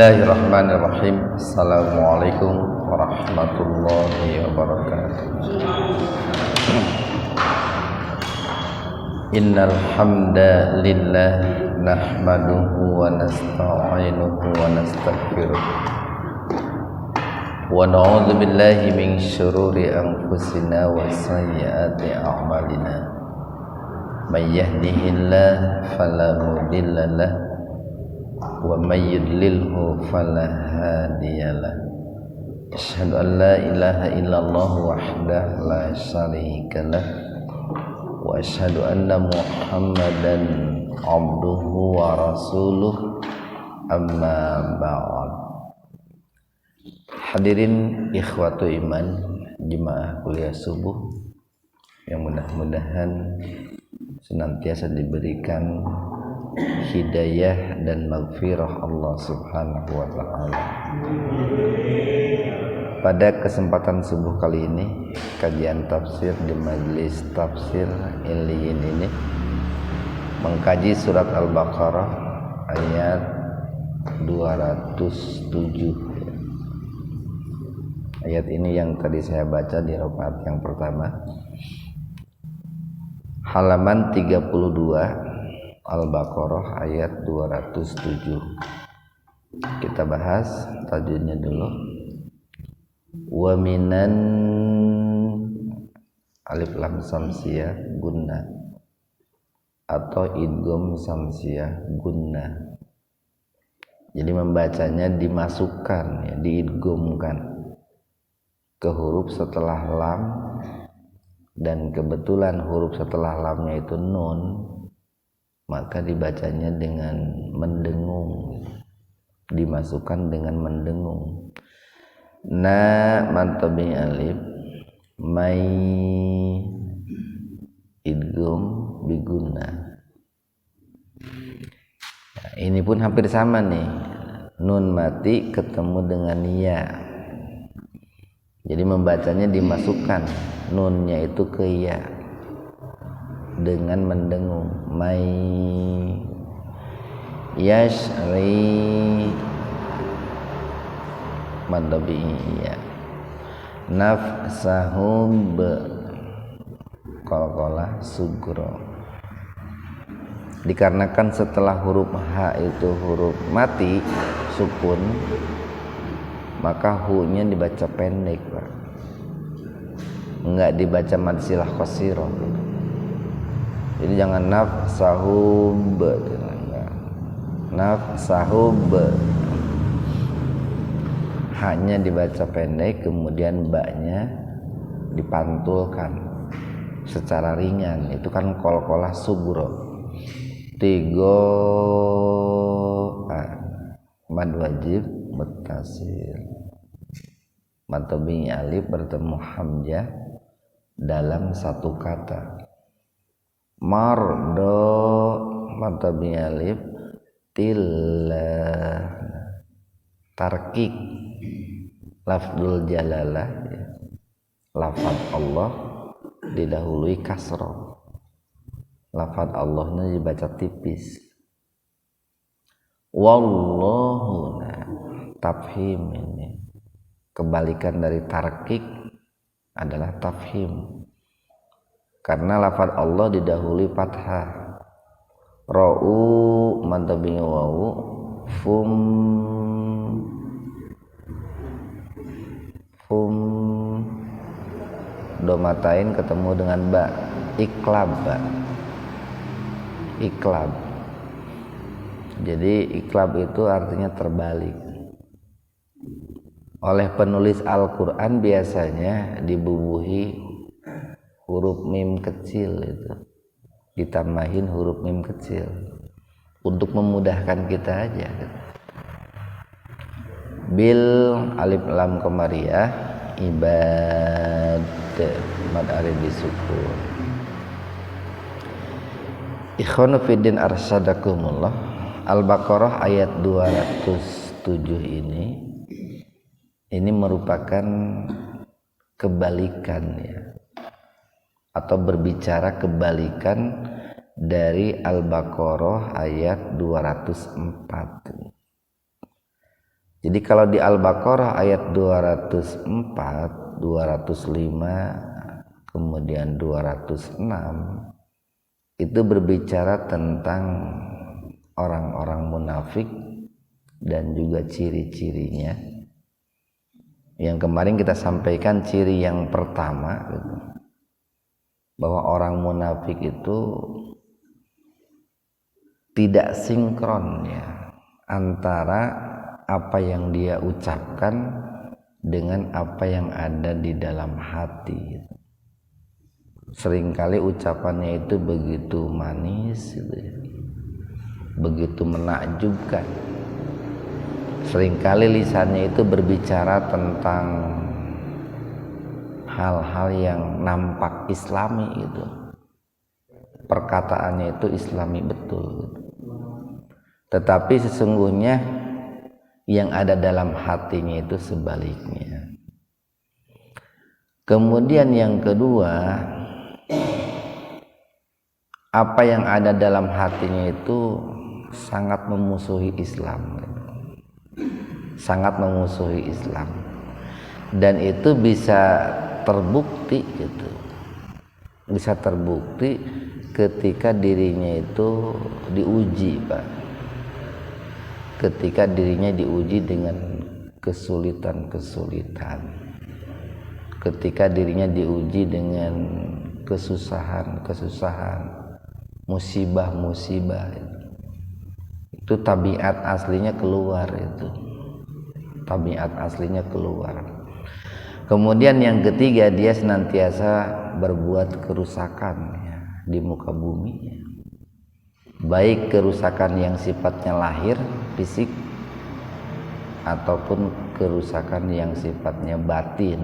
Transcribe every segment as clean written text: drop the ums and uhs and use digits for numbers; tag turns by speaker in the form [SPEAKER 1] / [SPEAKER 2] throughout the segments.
[SPEAKER 1] Bismillahirrahmanirrahim. Assalamualaikum warahmatullahi wabarakatuh. Innal hamdalillah nahmaduhu wa nasta'inuhu wa nastaghfiruh wa na'udzu billahi min syururi anfusina wa sayyiati a'malina. May yahdihillahu fala mudilla lahu wa may yudlilhu fala hadiyalah. Asyhadu an la ilaha illallah wahdahu la syarikalah wa asyhadu anna Muhammadan abduhu wa rasuluh, amma ba'd. Hadirin ikhwatu iman, jemaah kuliah subuh yang mudah-mudahan senantiasa diberikan hidayah dan maghfirah Allah Subhanahu wa ta'ala. Pada kesempatan subuh kali ini, kajian tafsir di majelis tafsir Iliyin ini mengkaji surat Al-Baqarah ayat 207. Ayat ini yang tadi saya baca di rakaat yang pertama, halaman 32 Al-Baqarah ayat 207. Kita bahas tajwidnya dulu. Wa minan alif lam samsiyah gunnah atau idgham samsiyah gunnah. Jadi membacanya dimasukkan, ya, diidghamkan ke huruf setelah lam, dan kebetulan huruf setelah lamnya itu nun, maka dibacanya dengan mendengung, dimasukkan dengan mendengung. Na mantabi alif mai idgham biguna. Nah, ini pun hampir sama nih, nun mati ketemu dengan ya, jadi membacanya dimasukkan nunnya itu ke ya dengan mendengung. Mai yashri madhabiya nafsahum qalqalah sugro. Dikarenakan setelah huruf H itu huruf mati sukun, maka hu-nya dibaca pendek, Pak. Enggak dibaca mad silah qasirah. Jadi jangan nafsahub, nafsahub, hanya dibaca pendek, kemudian baknya dipantulkan secara ringan. Itu kan qalqalah sugro. 3 mad wajib muttasil, mad tabi'i alif bertemu hamzah dalam satu kata. Mardo mad tabi'i alif tillah, tarkik lafzul jalalah, lafaz Allah didahului kasroh, lafaz Allahnya dibaca tipis. Wallahu, tafhim, ini kebalikan dari tarkik adalah tafhim, karena lafaz Allah didahului fathah. Ra'u mad tabi'i wawu fum domatain ketemu dengan ba, iklab, ba, iklab. Jadi iklab itu artinya terbalik. Oleh penulis Al-Quran biasanya dibubuhi huruf mim kecil, itu ditambahin huruf mim kecil untuk memudahkan kita aja. Bil alif lam qamariyah ibad mad alif disukun. Ikhwanu fiddin arsyadakumullah. Al-Baqarah ayat 207 ini merupakan kebalikan, ya, atau berbicara kebalikan dari Al-Baqarah ayat 204. Jadi kalau di Al-Baqarah ayat 204, 205, kemudian 206 itu berbicara tentang orang-orang munafik dan juga ciri-cirinya. Yang kemarin kita sampaikan ciri yang pertama gitu, bahwa orang munafik itu tidak sinkron ya antara apa yang dia ucapkan dengan apa yang ada di dalam hati. Seringkali ucapannya itu begitu manis gitu ya, begitu menakjubkan. Seringkali lisannya itu berbicara tentang hal-hal yang nampak islami gitu, perkataannya itu islami betul gitu. Tetapi sesungguhnya yang ada dalam hatinya itu sebaliknya. Kemudian yang kedua, apa yang ada dalam hatinya itu sangat memusuhi Islam, sangat memusuhi Islam, dan itu bisa terbukti gitu, bisa terbukti ketika dirinya itu diuji, Pak. Ketika dirinya diuji dengan kesulitan-kesulitan, ketika dirinya diuji dengan kesusahan-kesusahan, musibah-musibah, itu tabiat aslinya keluar, itu tabiat aslinya keluar. Kemudian yang ketiga, dia senantiasa berbuat kerusakan ya, di muka bumi, baik kerusakan yang sifatnya lahir fisik ataupun kerusakan yang sifatnya batin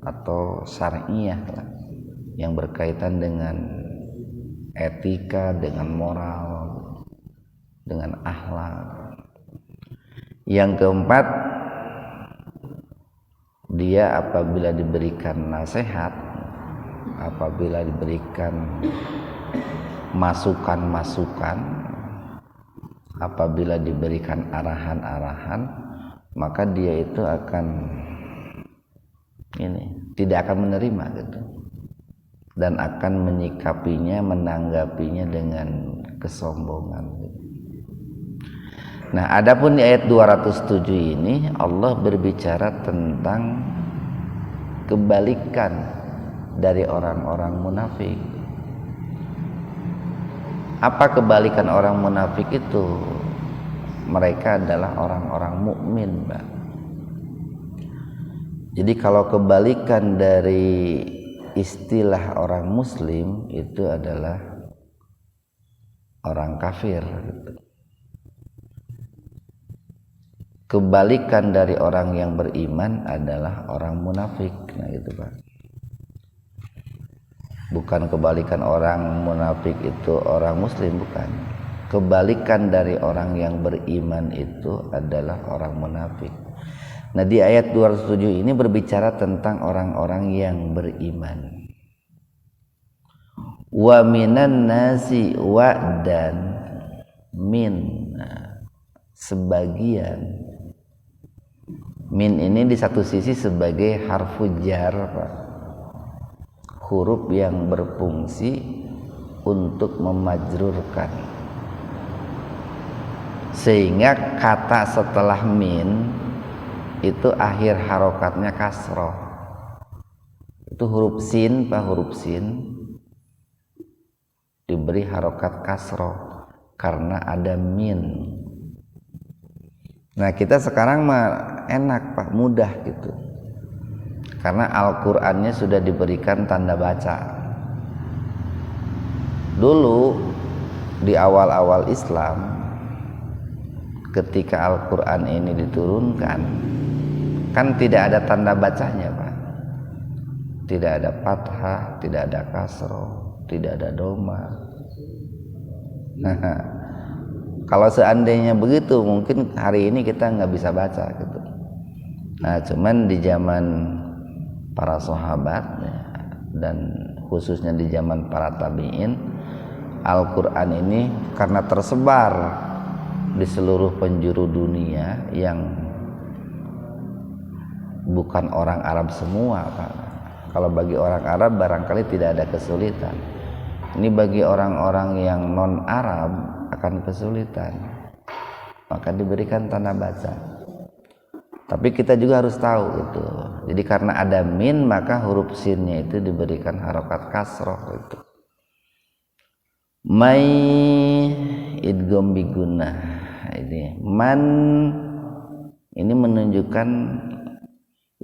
[SPEAKER 1] atau syariah yang berkaitan dengan etika, dengan moral, dengan akhlak. Yang keempat, dia apabila diberikan nasihat, apabila diberikan masukan-masukan, apabila diberikan arahan-arahan, maka dia itu akan tidak akan menerima gitu, dan akan menyikapinya, menanggapinya dengan kesombongan gitu. Nah, adapun di ayat 207 ini Allah berbicara tentang kebalikan dari orang-orang munafik. Apa kebalikan orang munafik itu? Mereka adalah orang-orang mukmin, Pak. Jadi kalau kebalikan dari istilah orang muslim itu adalah orang kafir. Kebalikan dari orang yang beriman adalah orang munafik. Nah gitu, Pak. Bukan kebalikan orang munafik itu orang muslim, bukan. Kebalikan dari orang yang beriman itu adalah orang munafik. Nah di ayat 207 ini berbicara tentang orang-orang yang beriman. Wa minan nasi wa dan min, sebagian. Min ini di satu sisi sebagai harfu jar, Pak, huruf yang berfungsi untuk memajrurkan, sehingga kata setelah min itu akhir harokatnya kasroh. Itu huruf sin, Pak, huruf sin diberi harokat kasroh karena ada min. Nah kita sekarang mah enak, Pak, mudah gitu, karena Al-Qur'annya sudah diberikan tanda baca. Dulu di awal-awal Islam, ketika Al-Qur'an ini diturunkan, kan tidak ada tanda bacanya, Pak. Tidak ada fathah, tidak ada kasroh, tidak ada doma. Nah, kalau seandainya begitu, mungkin hari ini kita nggak bisa baca gitu. Nah, cuman di zaman para sahabat ya, dan khususnya di zaman para tabi'in, Al-Qur'an ini karena tersebar di seluruh penjuru dunia yang bukan orang Arab semua, Pak. Kalau bagi orang Arab barangkali tidak ada kesulitan. Ini bagi orang-orang yang non Arab akan kesulitan. Maka diberikan tanda baca. Tapi kita juga harus tahu itu. Jadi karena ada min maka huruf sinnya itu diberikan harokat kasroh itu. Mai idgham bigunnah. Ini man ini menunjukkan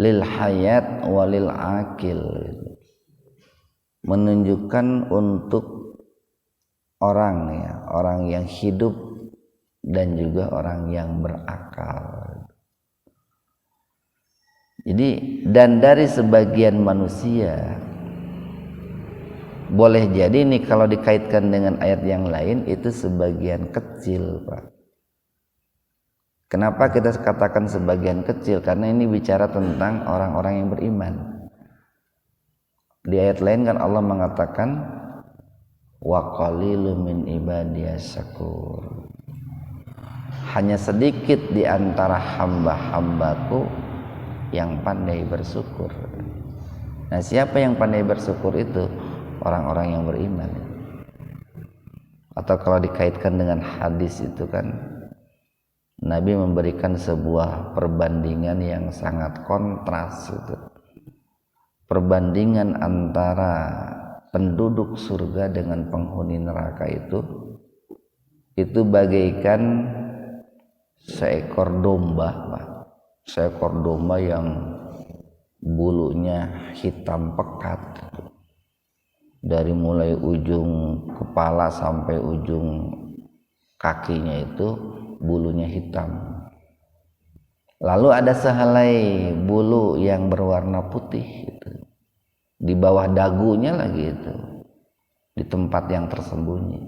[SPEAKER 1] lil hayat walil akil, menunjukkan untuk orang ya, orang yang hidup dan juga orang yang berakal. Jadi dan dari sebagian manusia, boleh jadi nih kalau dikaitkan dengan ayat yang lain itu sebagian kecil, Pak. Kenapa kita katakan sebagian kecil? Karena ini bicara tentang orang-orang yang beriman. Di ayat lain kan Allah mengatakan wa qalilum min ibadiyas syakur. Hanya sedikit di antara hamba-hambaku yang pandai bersyukur. Nah, siapa yang pandai bersyukur itu? Orang-orang yang beriman. Atau kalau dikaitkan dengan hadis itu kan Nabi memberikan sebuah perbandingan yang sangat kontras itu. Perbandingan antara penduduk surga dengan penghuni neraka itu bagaikan seekor domba, Pak. Seekor domba yang bulunya hitam pekat. Dari mulai ujung kepala sampai ujung kakinya itu bulunya hitam. Lalu ada sehelai bulu yang berwarna putih itu. Di bawah dagunya lagi itu, di tempat yang tersembunyi.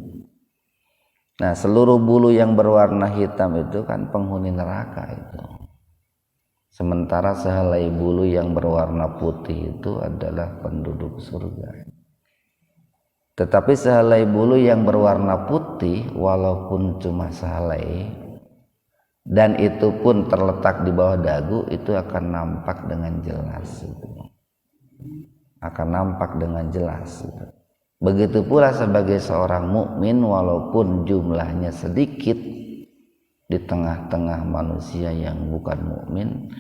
[SPEAKER 1] Nah, seluruh bulu yang berwarna hitam itu kan penghuni neraka itu. Sementara sehelai bulu yang berwarna putih itu adalah penduduk surga. Tetapi sehelai bulu yang berwarna putih walaupun cuma sehelai dan itu pun terletak di bawah dagu itu akan nampak dengan jelas itu. Akan nampak dengan jelas itu. Begitu pula sebagai seorang mukmin walaupun jumlahnya sedikit di tengah-tengah manusia yang bukan mukmin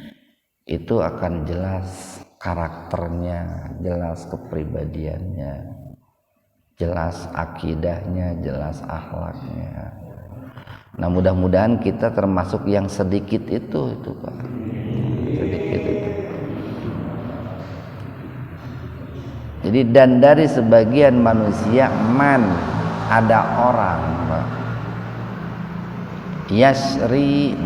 [SPEAKER 1] itu akan jelas karakternya, jelas kepribadiannya, jelas akidahnya, jelas akhlaknya. Nah, mudah-mudahan kita termasuk yang sedikit itu Pak. Sedikit itu. Jadi dan dari sebagian manusia man ada orang, Pak. Yasri.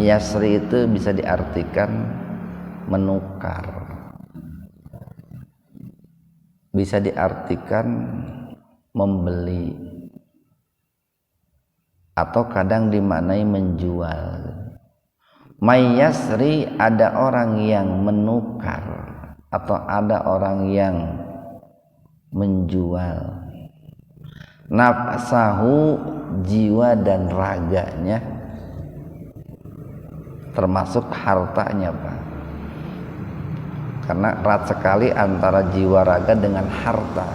[SPEAKER 1] Yasri itu bisa diartikan menukar. Bisa diartikan membeli atau kadang dimaknai menjual. Mayyasri ada orang yang menukar atau ada orang yang menjual nafsahu, jiwa dan raganya, termasuk hartanya, Pak. Karena erat sekali antara jiwa raga dengan harta.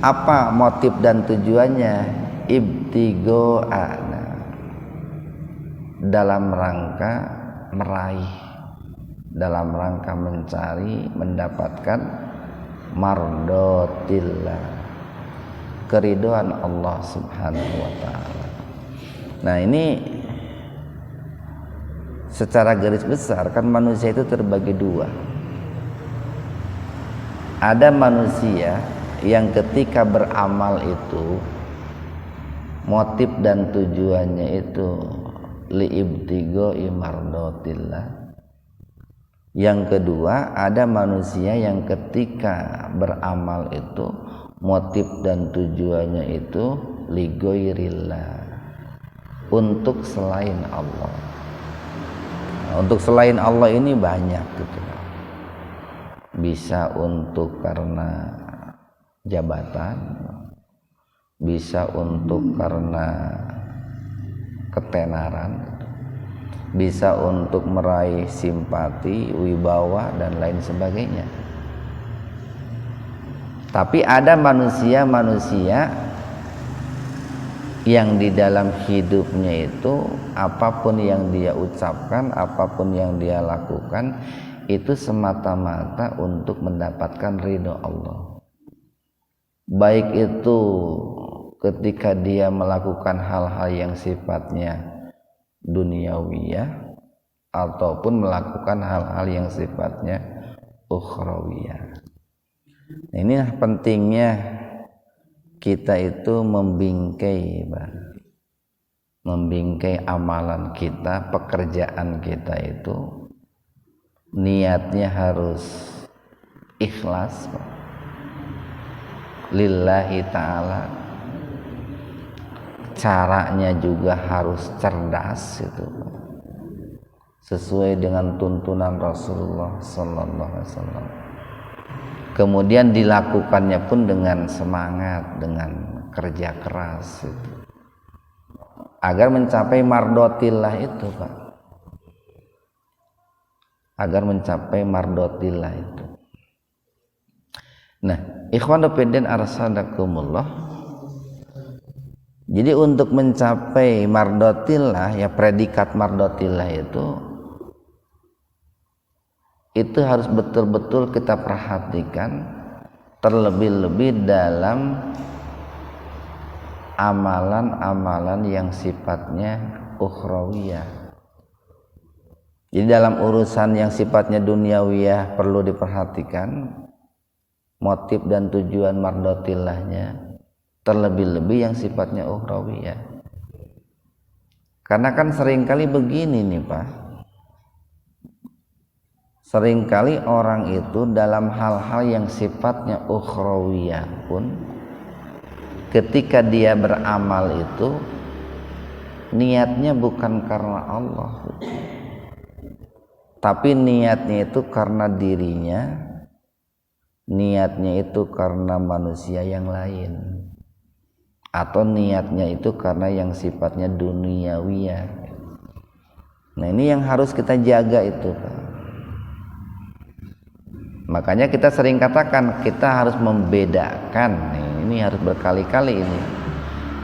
[SPEAKER 1] Apa motif dan tujuannya? Ibtigo'ana, dalam rangka meraih, dalam rangka mencari, mendapatkan mardotillah, keridhaan Allah subhanahu wa ta'ala. Nah, ini secara garis besar kan manusia itu terbagi dua. Ada manusia yang ketika beramal itu motif dan tujuannya itu liibtigo'i mardotillah. Yang kedua, ada manusia yang ketika beramal itu motif dan tujuannya itu ligoirillah, untuk selain Allah. Nah, untuk selain Allah ini banyak gitu. Bisa untuk karena jabatan, bisa untuk karena ketenaran, bisa untuk meraih simpati, wibawa dan lain sebagainya. Tapi ada manusia-manusia yang di dalam hidupnya itu apapun yang dia ucapkan, apapun yang dia lakukan itu semata-mata untuk mendapatkan ridho Allah. Baik itu ketika dia melakukan hal-hal yang sifatnya duniawiyah ataupun melakukan hal-hal yang sifatnya ukhrawiyah. Ini pentingnya kita itu membingkai amalan kita, pekerjaan kita itu niatnya harus ikhlas lillahi ta'ala, caranya juga harus cerdas itu sesuai dengan tuntunan Rasulullah sallallahu alaihi wasallam. Kemudian dilakukannya pun dengan semangat, dengan kerja keras itu, agar mencapai mardotillah itu Pak, agar mencapai mardotillah itu. Nah, ikhwan fillah arsadakumullah, jadi untuk mencapai mardotillah, ya predikat mardotillah itu harus betul-betul kita perhatikan, terlebih-lebih dalam amalan-amalan yang sifatnya ukhrawiyah. Jadi dalam urusan yang sifatnya duniawiyah perlu diperhatikan motif dan tujuan mardotilahnya, terlebih-lebih yang sifatnya ukhrawiyah. Karena kan seringkali begini nih Pak, seringkali orang itu dalam hal-hal yang sifatnya ukhrawiyah pun ketika dia beramal itu niatnya bukan karena Allah, tapi niatnya itu karena dirinya, niatnya itu karena manusia yang lain, atau niatnya itu karena yang sifatnya duniawiyah. Nah ini yang harus kita jaga itu Pak. Makanya kita sering katakan kita harus membedakan, ini harus berkali-kali ini,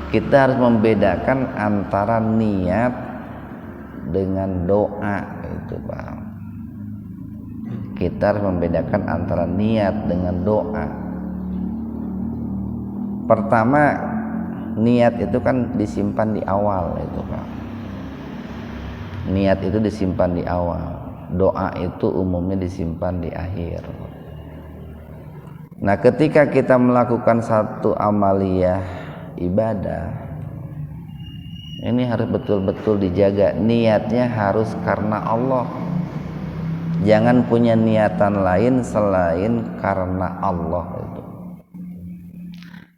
[SPEAKER 1] kita harus membedakan antara niat dengan doa itu Pak. Kita harus membedakan antara niat dengan doa. Pertama, niat itu kan disimpan di awal itu Pak. Niat itu disimpan di awal. Doa itu umumnya disimpan di akhir. Nah, ketika kita melakukan satu amaliyah ibadah, ini harus betul-betul dijaga. Niatnya harus karena Allah. Jangan punya niatan lain selain karena Allah itu.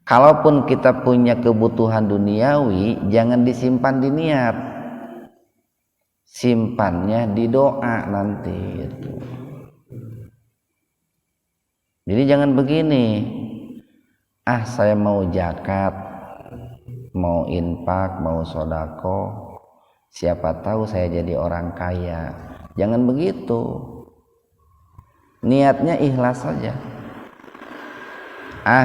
[SPEAKER 1] Kalaupun kita punya kebutuhan duniawi, jangan disimpan di niat, simpannya di doa nanti gitu. Jadi jangan begini, saya mau zakat, mau infak, mau sodako, siapa tahu saya jadi orang kaya. Jangan begitu, niatnya ikhlas saja.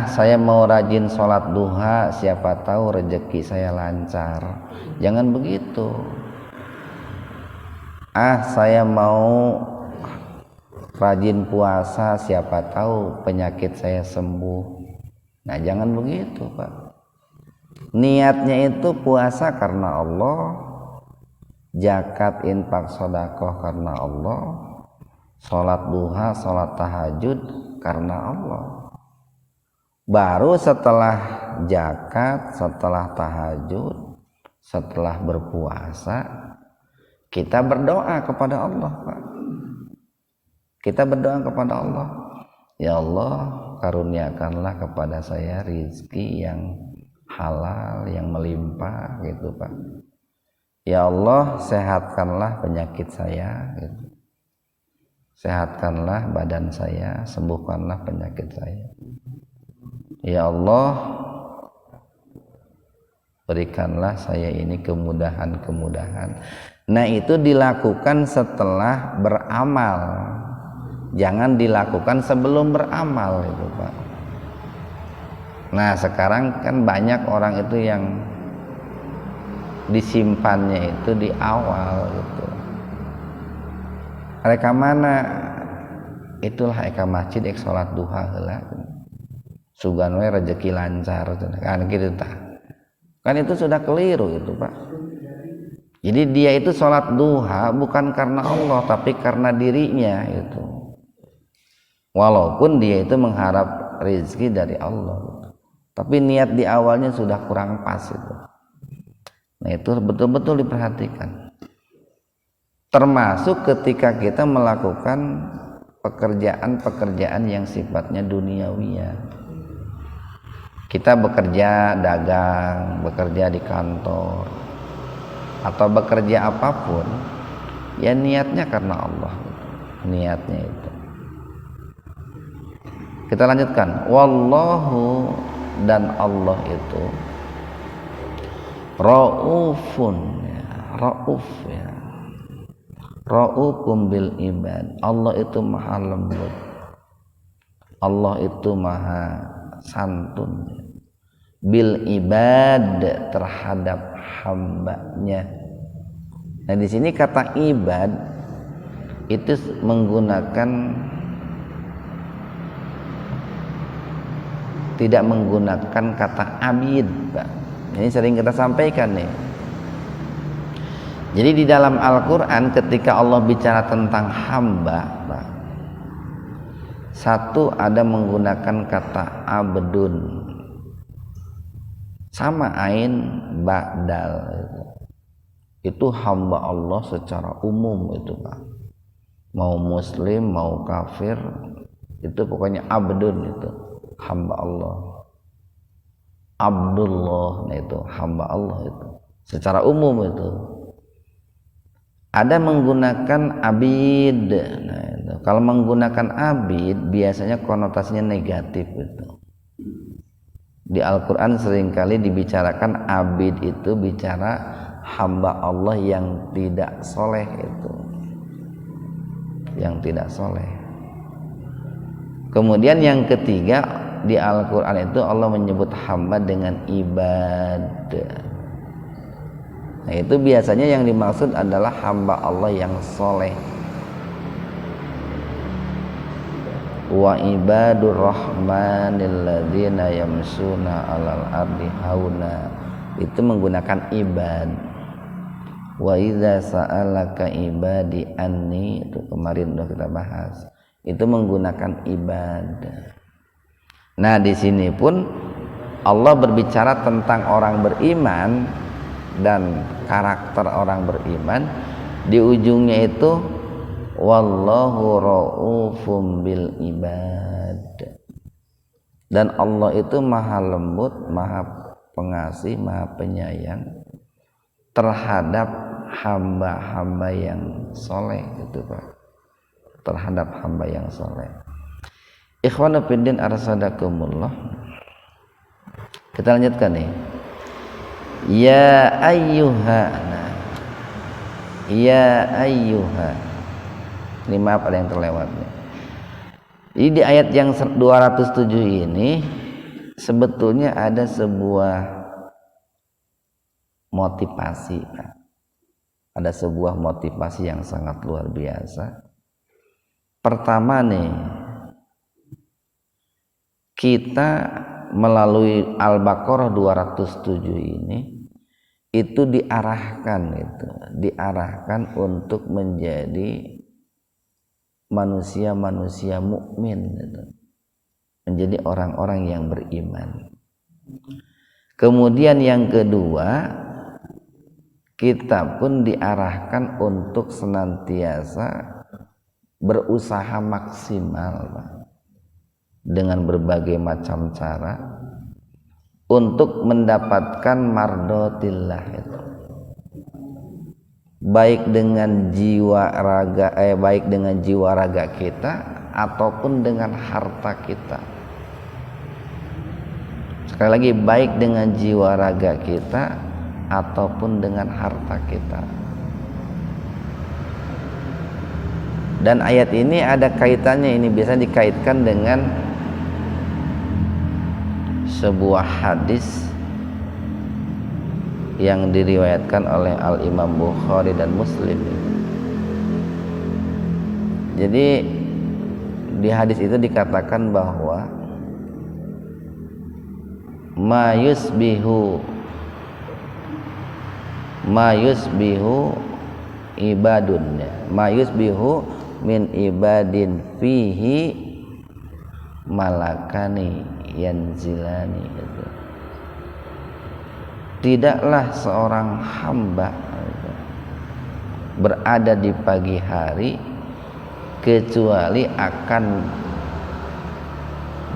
[SPEAKER 1] Saya mau rajin sholat duha, siapa tahu rezeki saya lancar. Jangan begitu. Saya mau rajin puasa, siapa tahu penyakit saya sembuh. Nah jangan begitu Pak. Niatnya itu puasa karena Allah, zakat, infak, sedekah karena Allah, sholat duha, sholat tahajud karena Allah. Baru setelah zakat, setelah tahajud, setelah berpuasa, kita berdoa kepada Allah Pak. Kita berdoa kepada Allah, ya Allah karuniakanlah kepada saya rizki yang halal, yang melimpah gitu Pak. Ya Allah sehatkanlah penyakit saya gitu. Sehatkanlah badan saya, sembuhkanlah penyakit saya. Ya Allah berikanlah saya ini kemudahan-kemudahan. Nah, itu dilakukan setelah beramal, jangan dilakukan sebelum beramal itu, Pak. Nah, sekarang kan banyak orang itu yang disimpannya itu di awal gitu. Reka mana? Itulah eka masjid, ek sholat duha heula. Sugan we rezeki lancar kan gitu tah. Kan itu sudah keliru itu, Pak. Jadi dia itu sholat duha bukan karena Allah tapi karena dirinya itu. Walaupun dia itu mengharap rezeki dari Allah, tapi niat di awalnya sudah kurang pas itu. Nah, itu betul-betul diperhatikan. Termasuk ketika kita melakukan pekerjaan-pekerjaan yang sifatnya duniawiyah. Kita bekerja dagang, bekerja di kantor, atau bekerja apapun, ya niatnya karena Allah. Niatnya itu. Kita lanjutkan. Wallahu, dan Allah itu Raufun, ya, Rauf ya. Raufum bil ibad. Allah itu maha lembut. Allah itu maha santun. Bil ibad, terhadap hambanya. Nah, di sini kata ibad itu tidak menggunakan kata abid, Pak. Ini sering kita sampaikan nih. Jadi di dalam Al-Quran ketika Allah bicara tentang hamba, Pak, satu ada menggunakan kata abdun, sama ain ba'dal itu hamba Allah secara umum itu, Pak. Mau muslim mau kafir itu pokoknya abdun, itu hamba Allah. Abdullah, nah itu hamba Allah itu secara umum itu. Ada menggunakan abid. Nah, itu. Kalau menggunakan abid biasanya konotasinya negatif itu. Di Al-Quran seringkali dibicarakan abid itu bicara hamba Allah yang tidak soleh itu, yang tidak soleh. Kemudian yang ketiga di Al-Quran itu Allah menyebut hamba dengan ibad. Nah, itu biasanya yang dimaksud adalah hamba Allah yang soleh. Wa ibadur rahmanil ladzina yamsuna 'alal ardi hauna, itu menggunakan ibad. Wa idza sa'alaka ibadi anni, itu kemarin sudah kita bahas, itu menggunakan ibad. Nah, di sini pun Allah berbicara tentang orang beriman dan karakter orang beriman. Di ujungnya itu wallahu raufum bil ibad, dan Allah itu maha lembut, maha pengasih, maha penyayang terhadap hamba-hamba yang soleh itu, Pak, terhadap hamba yang soleh. Ikhwanu fiddin arsadakumullah. Kita lanjutkan nih. Ya ayyuha, ya ayyuha. Ini maaf ada yang terlewat nih. Jadi di ayat yang 207 ini sebetulnya ada sebuah motivasi, ada sebuah motivasi yang sangat luar biasa. Pertama nih, kita melalui Al-Baqarah 207 ini itu diarahkan untuk menjadi manusia-manusia mukmin, menjadi orang-orang yang beriman. Kemudian yang kedua, kita pun diarahkan untuk senantiasa berusaha maksimal, Pak, dengan berbagai macam cara untuk mendapatkan mardotillah itu, baik dengan jiwa raga kita ataupun dengan harta kita. Sekali lagi, baik dengan jiwa raga kita ataupun dengan harta kita. Dan ayat ini ada kaitannya, ini biasa dikaitkan dengan sebuah hadis yang diriwayatkan oleh Al-Imam Bukhari dan Muslim. Jadi di hadis itu dikatakan bahwa ma yusbihu ibadun, ma yusbihu min ibadin fihi malakani yanzilani, gitu. Tidaklah seorang hamba berada di pagi hari kecuali akan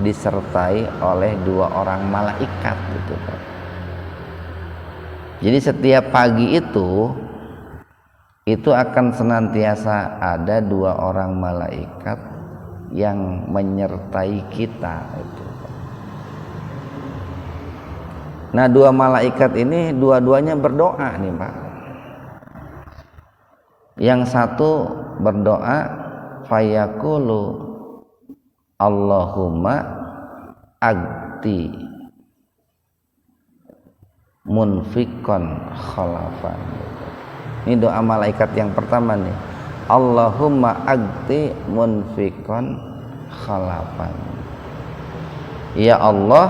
[SPEAKER 1] disertai oleh 2 orang malaikat, gitu kan. Jadi setiap pagi itu akan senantiasa ada 2 orang malaikat yang menyertai kita, itu. Nah, 2 malaikat ini dua-duanya berdoa nih, Pak. Yang satu berdoa fayaqulu Allahumma agti munfikon khalafan. Ini doa malaikat yang pertama nih. Allahumma agti munfikon khalafan. Ya Allah,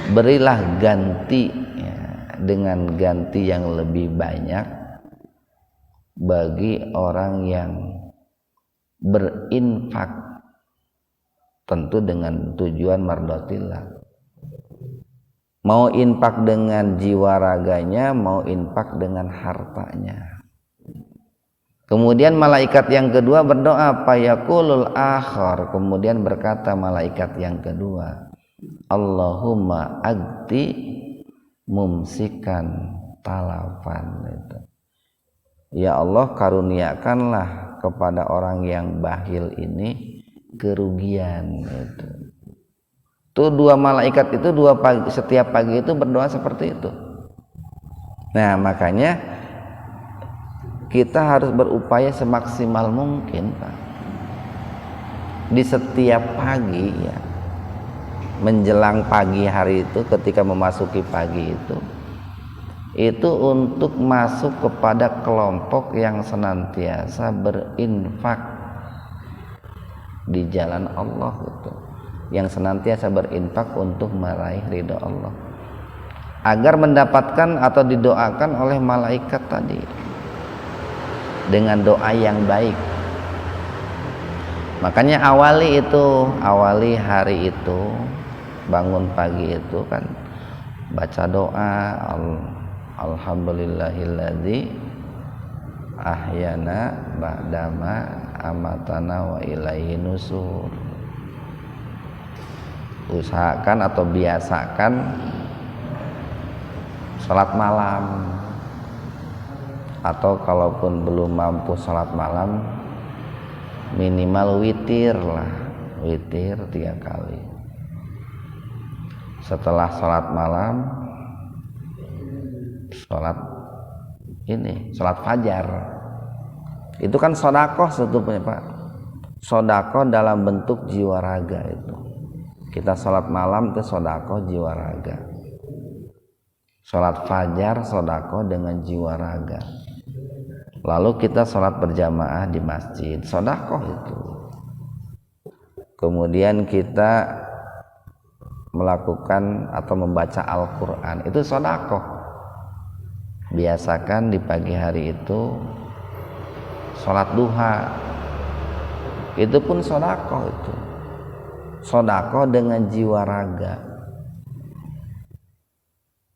[SPEAKER 1] berilah ganti, ya, dengan ganti yang lebih banyak bagi orang yang berinfak, tentu dengan tujuan mardotillah. Mau infak dengan jiwa raganya, mau infak dengan hartanya. Kemudian malaikat yang kedua berdoa fayaqulul akhar, kemudian berkata malaikat yang kedua, Allahumma agti mumsikan talafan. Ya Allah, karuniakanlah kepada orang yang bakhil ini kerugian. Itu 2 malaikat itu setiap pagi itu berdoa seperti itu. Nah, makanya kita harus berupaya semaksimal mungkin, Pak, di setiap pagi, ya, menjelang pagi hari itu, ketika memasuki pagi itu untuk masuk kepada kelompok yang senantiasa berinfak di jalan Allah, gitu. Yang senantiasa berinfak untuk meraih ridha Allah, agar mendapatkan atau didoakan oleh malaikat tadi dengan doa yang baik. Makanya awali hari itu, bangun pagi itu kan baca doa alhamdulillahilladzi ahyana ba'dama amatana wa ilaihi nusur. Usahakan atau biasakan salat malam, atau kalaupun belum mampu salat malam, minimal witir 3 kali. Setelah salat malam, salat fajar. Itu kan sedekah sebetulnya, Pak. Sedekah dalam bentuk jiwa raga itu. Kita salat malam itu sedekah jiwa raga. Salat fajar sedekah dengan jiwa raga. Lalu kita salat berjamaah di masjid, sedekah itu. Kemudian kita melakukan atau membaca Al-Quran, itu sedekah. Biasakan di pagi hari itu salat duha, itu pun sedekah itu. Sedekah dengan jiwa raga.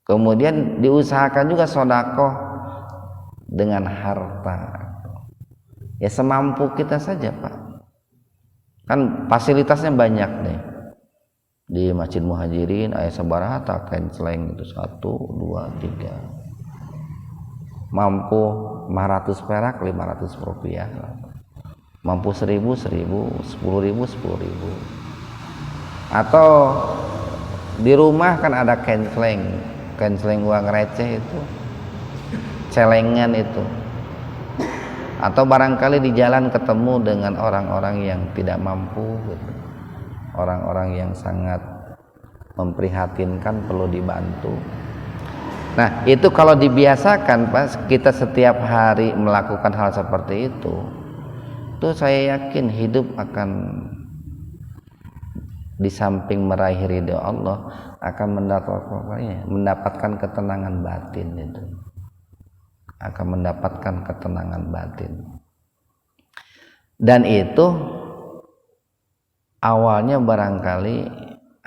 [SPEAKER 1] Kemudian diusahakan juga sedekah dengan harta. Ya semampu kita saja, Pak. Kan fasilitasnya banyak nih. Di Masjid Muhajirin aya sabaraha taken celeng itu 1 2 3. Mampu 500 perak 500 rupiah. Mampu 1000 1000, 10.000 10.000. Atau Di rumah kan ada kenceleng uang receh itu, celengan itu. Atau barangkali di jalan ketemu dengan orang-orang yang tidak mampu gitu. Orang-orang yang sangat memprihatinkan, perlu dibantu. Nah, itu kalau dibiasakan pas kita setiap hari melakukan hal seperti itu saya yakin hidup akan di samping meraih ridho Allah akan mendapatkan ketenangan batin itu. Akan mendapatkan ketenangan batin. Dan itu awalnya barangkali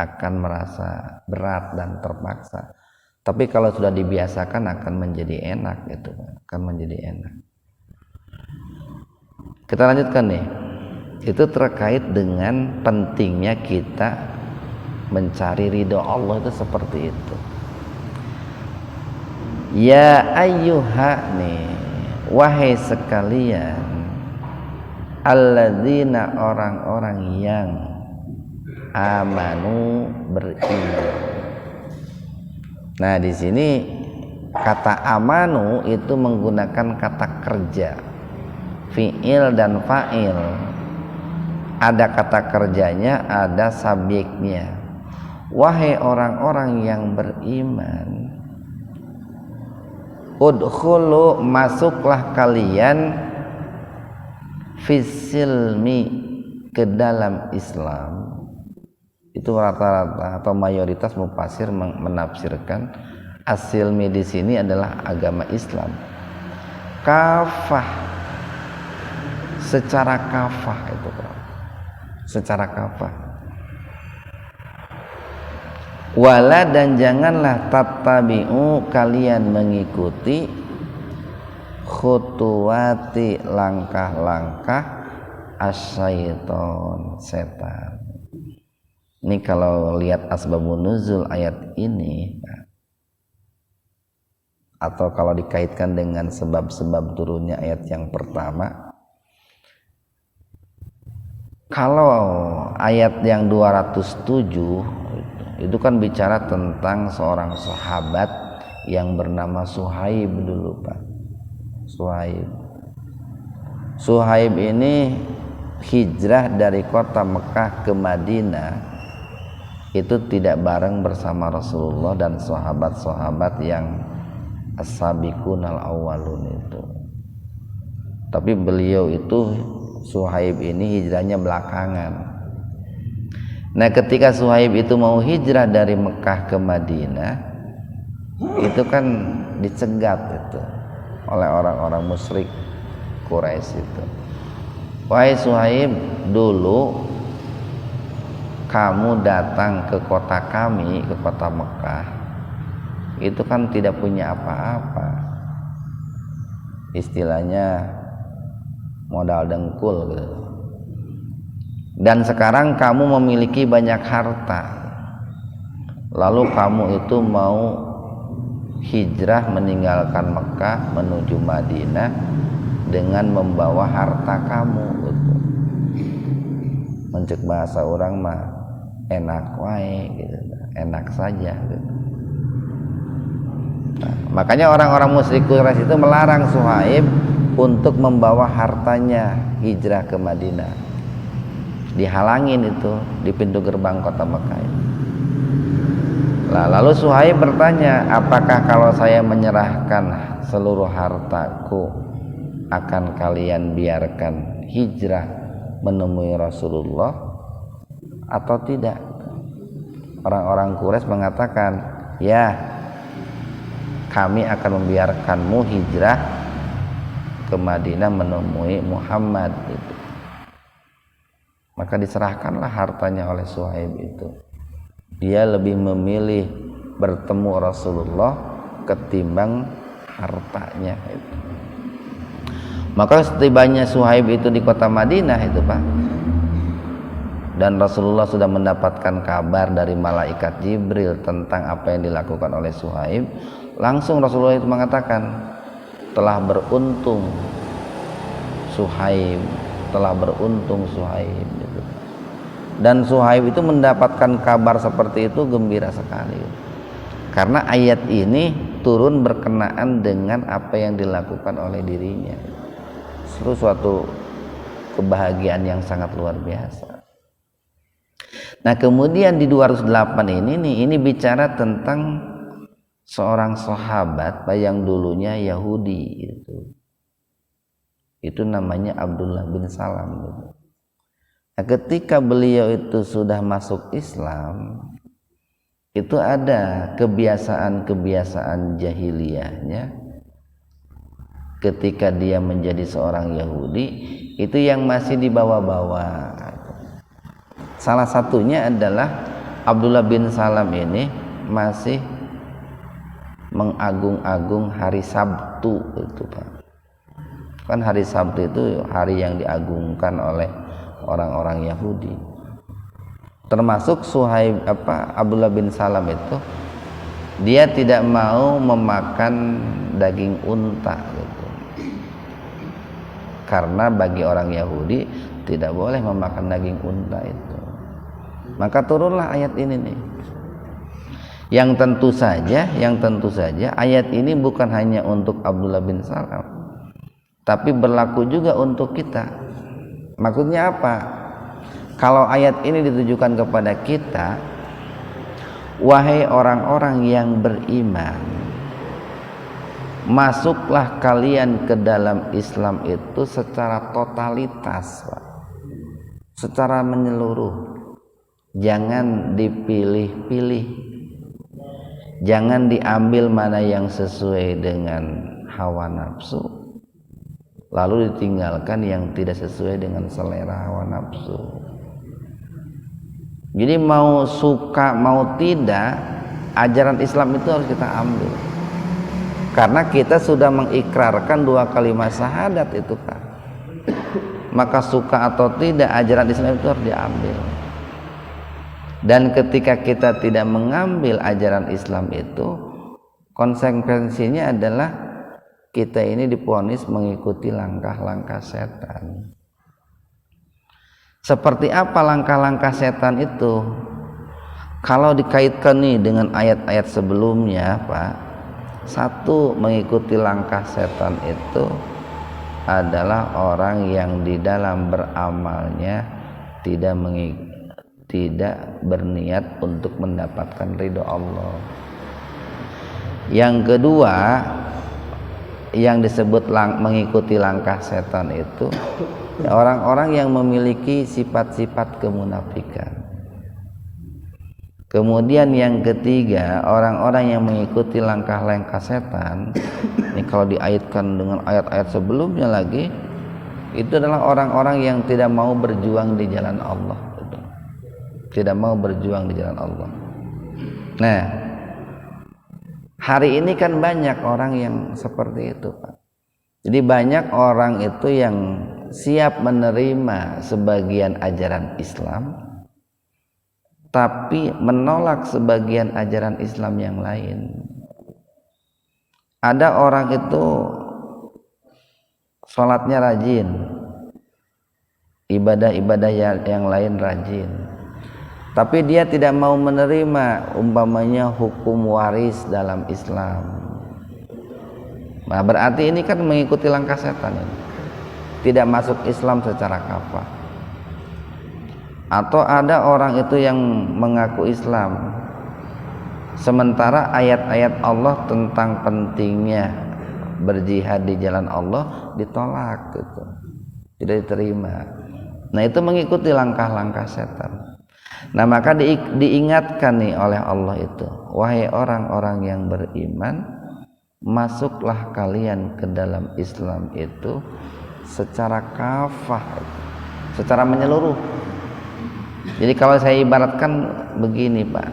[SPEAKER 1] akan merasa berat dan terpaksa. Tapi kalau sudah dibiasakan akan menjadi enak gitu, akan menjadi enak. Kita lanjutkan nih. Itu terkait dengan pentingnya kita mencari ridho Allah itu seperti itu. Ya ayyuha nih, wahai sekalian, alladzina orang-orang yang amanu beriman. Nah, di sini kata amanu itu menggunakan kata kerja, fi'il dan fa'il. Ada kata kerjanya, ada subjeknya. Wahai orang-orang yang beriman, udkhulu, masuklah kalian, fisilmi, ke dalam Islam. Itu rata-rata atau mayoritas mufasir menafsirkan as-silmi di sini adalah agama Islam. Kafah, secara kafah itu, secara kafah. Wala, dan janganlah tattabi'u, kalian mengikuti, khutuwati, langkah-langkah asyaiton, setan. Ini kalau lihat asbabun nuzul ayat ini, atau kalau dikaitkan dengan sebab-sebab turunnya ayat yang pertama, kalau ayat yang 207 itu kan bicara tentang seorang sahabat yang bernama Suhaib dulu, Pak. Suhaib ini hijrah dari kota Mekah ke Madinah itu tidak bareng bersama Rasulullah dan sahabat-sahabat yang as-sabiqun al-awwalun itu. Tapi beliau itu, Suhaib ini hijrahnya belakangan. Nah, ketika Suhaib itu mau hijrah dari Mekah ke Madinah, itu kan dicegat itu oleh orang-orang musyrik Quraisy itu. Wahai Suhaib, dulu kamu datang ke kota kami, ke kota Mekah, itu kan tidak punya apa-apa, istilahnya modal dengkul gitu. Dan sekarang kamu memiliki banyak harta, lalu kamu itu mau hijrah meninggalkan Mekah menuju Madinah dengan membawa harta kamu gitu. Mencek bahasa orang mah enak wae gitu, enak saja gitu. Nah, makanya orang-orang musyrik Quraisy itu melarang Suhaib untuk membawa hartanya hijrah ke Madinah. Dihalangin itu di pintu gerbang kota Mekah. Nah, lalu Suhaib bertanya, apakah kalau saya menyerahkan seluruh hartaku akan kalian biarkan hijrah menemui Rasulullah atau tidak? Orang-orang Quraisy mengatakan, ya, kami akan membiarkanmu hijrah ke Madinah menemui Muhammad itu. Maka diserahkanlah hartanya oleh Suhaib itu. Dia lebih memilih bertemu Rasulullah ketimbang hartanya itu. Maka setibanya Suhaib itu di kota Madinah itu, Pak, dan Rasulullah sudah mendapatkan kabar dari malaikat Jibril tentang apa yang dilakukan oleh Suhaib, langsung Rasulullah itu mengatakan, telah beruntung Suhaib gitu. Dan Suhaib itu mendapatkan kabar seperti itu gembira sekali, karena ayat ini turun berkenaan dengan apa yang dilakukan oleh dirinya. Suatu kebahagiaan yang sangat luar biasa. Nah kemudian di 208 ini bicara tentang seorang sahabat yang dulunya Yahudi, itu namanya Abdullah bin Salam gitu. Nah, ketika beliau itu sudah masuk Islam, itu ada kebiasaan-kebiasaan jahiliyahnya ketika dia menjadi seorang Yahudi, itu yang masih dibawa-bawa. Salah satunya adalah Abdullah bin Salam ini masih mengagung-agung hari Sabtu itu, Pak. Kan hari Sabtu itu hari yang diagungkan oleh orang-orang Yahudi. Termasuk Abdullah bin Salam itu, dia tidak mau memakan daging unta gitu. Karena bagi orang Yahudi tidak boleh memakan daging unta itu. Maka turunlah ayat ini nih. Yang tentu saja ayat ini bukan hanya untuk Abdullah bin Salam, tapi berlaku juga untuk kita. Maksudnya apa? Kalau ayat ini ditujukan kepada kita, wahai orang-orang yang beriman, masuklah kalian ke dalam Islam itu secara totalitas, Pak. Secara menyeluruh. Jangan dipilih-pilih. Jangan diambil mana yang sesuai dengan hawa nafsu, lalu ditinggalkan yang tidak sesuai dengan selera hawa nafsu. Jadi mau suka mau tidak, ajaran Islam itu harus kita ambil, karena kita sudah mengikrarkan 2 kalimat syahadat itu, Pak. Maka suka atau tidak, ajaran Islam itu harus diambil. Dan ketika kita tidak mengambil ajaran Islam itu, konsekuensinya adalah kita ini divonis mengikuti langkah-langkah setan. Seperti apa langkah-langkah setan itu? Kalau dikaitkan nih dengan ayat-ayat sebelumnya, Pak, satu, mengikuti langkah setan itu adalah orang yang di dalam beramalnya tidak berniat untuk mendapatkan ridho Allah. Yang kedua, yang disebut mengikuti langkah setan itu orang-orang yang memiliki sifat-sifat kemunafikan. Kemudian yang ketiga, orang-orang yang mengikuti langkah-langkah setan, ini kalau diaitkan dengan ayat-ayat sebelumnya lagi, itu adalah orang-orang yang tidak mau berjuang di jalan Allah. Tidak mau berjuang di jalan Allah. Nah, hari ini kan banyak orang yang seperti itu, Pak. Jadi banyak orang itu yang siap menerima sebagian ajaran Islam, tapi menolak sebagian ajaran Islam yang lain. Ada orang itu sholatnya rajin, ibadah-ibadah yang lain rajin, tapi dia tidak mau menerima umpamanya hukum waris dalam Islam. Nah, berarti ini kan mengikuti langkah setan ini. Tidak masuk Islam secara kafah. Atau ada orang itu yang mengaku Islam, sementara ayat-ayat Allah tentang pentingnya berjihad di jalan Allah ditolak gitu. Tidak diterima. Nah, itu mengikuti langkah-langkah setan. Nah, maka diingatkan nih oleh Allah itu, wahai orang-orang yang beriman, masuklah kalian ke dalam Islam itu secara kafah, secara menyeluruh. Jadi kalau saya ibaratkan begini, Pak,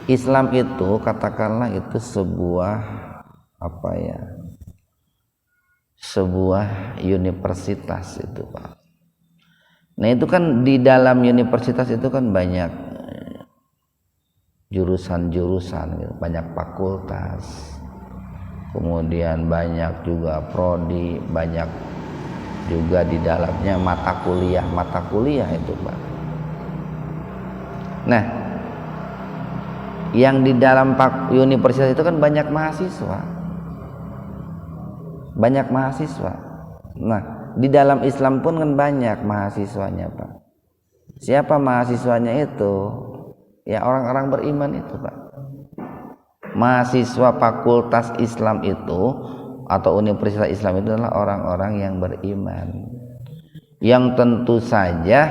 [SPEAKER 1] Islam itu katakanlah itu sebuah sebuah universitas itu, Pak. Nah, itu kan di dalam universitas itu kan banyak jurusan-jurusan gitu, banyak fakultas, kemudian banyak juga prodi, banyak juga di dalamnya mata kuliah itu Pak. Nah, yang di dalam universitas itu kan banyak mahasiswa. Nah, di dalam Islam pun kan banyak mahasiswanya Pak. Siapa mahasiswanya itu? Ya orang-orang beriman itu Pak. Mahasiswa fakultas Islam itu atau universitas Islam itu adalah orang-orang yang beriman. Yang tentu saja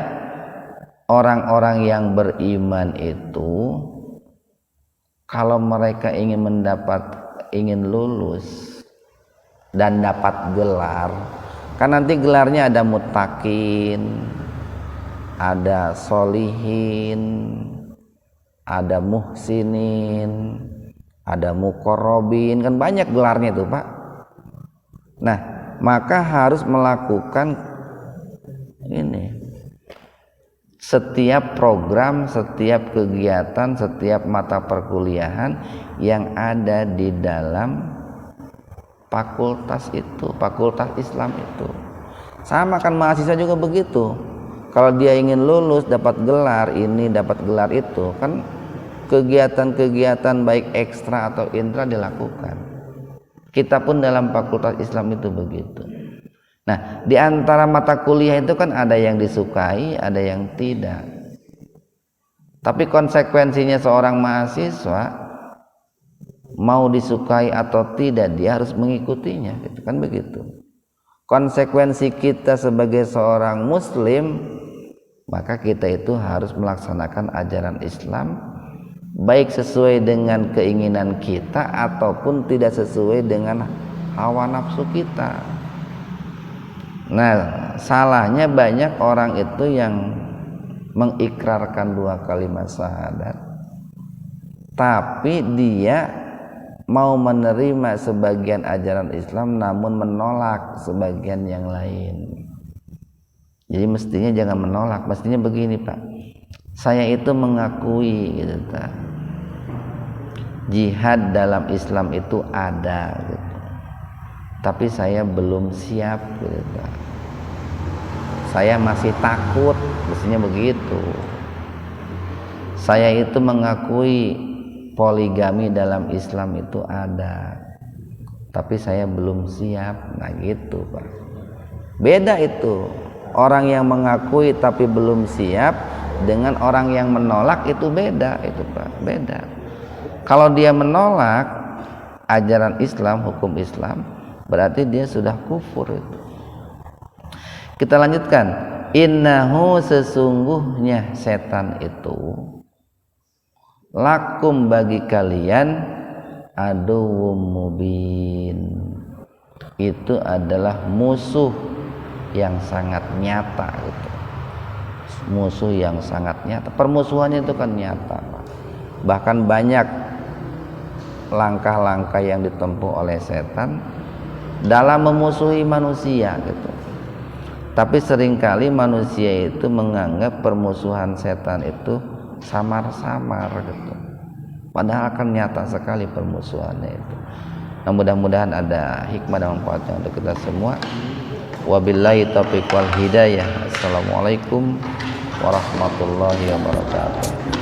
[SPEAKER 1] orang-orang yang beriman itu kalau mereka ingin lulus dan dapat gelar, kan nanti gelarnya ada muttaqin, ada solihin, ada muhsinin, ada muqarrabin, kan banyak gelarnya itu Pak. Nah, maka harus melakukan ini, setiap program, setiap kegiatan, setiap mata perkuliahan yang ada di dalam fakultas itu, fakultas Islam itu. Sama kan mahasiswa juga begitu. Kalau dia ingin lulus, dapat gelar ini, dapat gelar itu, kan kegiatan-kegiatan baik ekstra atau intra dilakukan. Kita pun dalam fakultas Islam itu begitu. Nah, di antara mata kuliah itu kan ada yang disukai, ada yang tidak. Tapi konsekuensinya seorang mahasiswa mau disukai atau tidak, dia harus mengikutinya, gitu kan begitu. Konsekuensi kita sebagai seorang muslim, maka kita itu harus melaksanakan ajaran Islam baik sesuai dengan keinginan kita ataupun tidak sesuai dengan hawa nafsu kita. Nah, salahnya banyak orang itu yang mengikrarkan 2 kalimat syahadat, tapi dia mau menerima sebagian ajaran Islam namun menolak sebagian yang lain. Jadi mestinya jangan menolak, mestinya begini Pak, saya itu mengakui gitu, Pak, jihad dalam Islam itu ada gitu, tapi saya belum siap gitu, Pak. Saya masih takut, mestinya begitu. Saya itu mengakui poligami dalam Islam itu ada, tapi saya belum siap. Nah gitu Pak, beda itu. Orang yang mengakui tapi belum siap dengan orang yang menolak itu beda itu Pak, beda. Kalau dia menolak ajaran Islam, hukum Islam, berarti dia sudah kufur itu. Kita lanjutkan. Innahu, sesungguhnya setan itu lakum bagi kalian aduwwum mubin, itu adalah musuh yang sangat nyata gitu. Musuh yang sangat nyata, permusuhannya itu kan nyata. Bahkan banyak langkah-langkah yang ditempuh oleh setan dalam memusuhi manusia gitu. Tapi seringkali manusia itu menganggap permusuhan setan itu samar-samar gitu. Padahal kan nyata sekali permusuhannya itu. Nah, mudah-mudahan ada hikmah dan manfaatnya untuk kita semua. Wabillahi taufiq wal hidayah. Assalamualaikum warahmatullahi wabarakatuh.